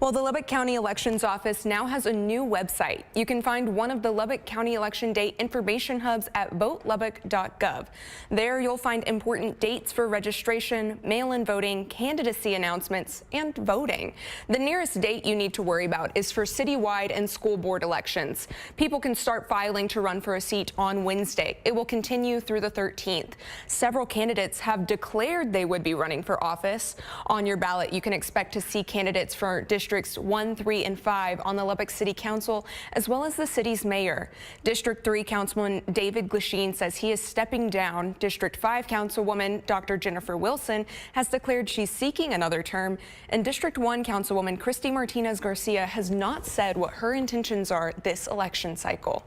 Well, the Lubbock County Elections Office now has a new website. You can find one of the Lubbock County Election Day information hubs at votelubbock.gov. There you'll find important dates for registration, mail-in voting, candidacy announcements, and voting. The nearest date you need to worry about is for citywide and school board elections. People can start filing to run for a seat on Wednesday. It will continue through the 13th. Several candidates have declared they would be running for office. On your ballot, you can expect to see candidates for Districts 1, 3, and 5 on the Lubbock City Council, as well as the city's mayor. District 3 Councilman David Glasheen says he is stepping down. District 5 Councilwoman Dr. Jennifer Wilson has declared she's seeking another term, and District 1 Councilwoman Christy Martinez Garcia has not said what her intentions are this election cycle.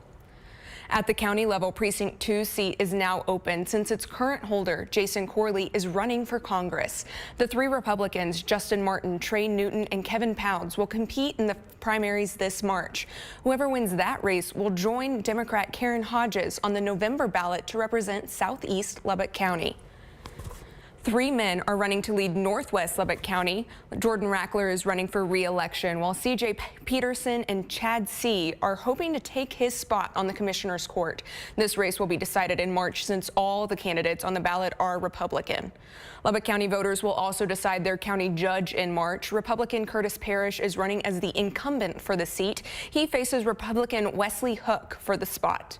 At the county level, Precinct 2 seat is now open since its current holder, Jason Corley, is running for Congress. The three Republicans, Justin Martin, Trey Newton, and Kevin Pounds, will compete in the primaries this March. Whoever wins that race will join Democrat Karen Hodges on the November ballot to represent Southeast Lubbock County. Three men are running to lead Northwest Lubbock County. Jordan Rackler is running for re-election, while C.J. Peterson and Chad C. are hoping to take his spot on the Commissioner's Court. This race will be decided in March since all the candidates on the ballot are Republican. Lubbock County voters will also decide their county judge in March. Republican Curtis Parrish is running as the incumbent for the seat. He faces Republican Wesley Hook for the spot.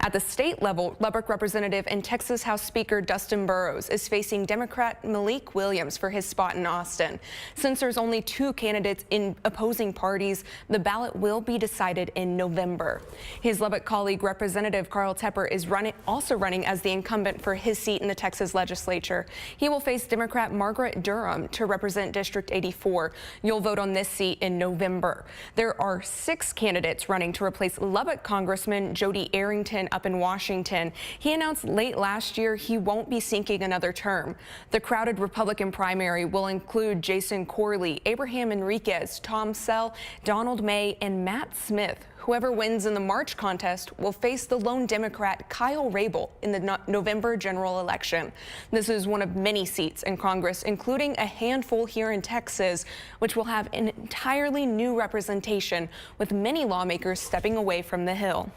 At the state level, Lubbock Representative and Texas House Speaker Dustin Burrows is facing Democrat Malik Williams for his spot in Austin. Since there's only two candidates in opposing parties, the ballot will be decided in November. His Lubbock colleague, Representative Carl Tepper, is also running as the incumbent for his seat in the Texas legislature. He will face Democrat Margaret Durham to represent District 84. You'll vote on this seat in November. There are 6 candidates running to replace Lubbock Congressman Jody Arrington up in Washington. He announced late last year he won't be seeking another term. The crowded Republican primary will include Jason Corley, Abraham Enriquez, Tom Sell, Donald May, and Matt Smith. Whoever wins in the March contest will face the lone Democrat Kyle Rabel in the November general election. This is one of many seats in Congress, including a handful here in Texas, which will have an entirely new representation, with many lawmakers stepping away from the Hill.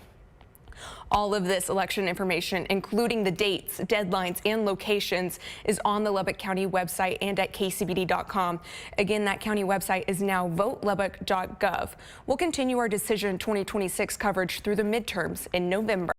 All of this election information, including the dates, deadlines, and locations, is on the Lubbock County website and at kcbd.com. Again, that county website is now votelubbock.gov. We'll continue our Decision 2026 coverage through the midterms in November.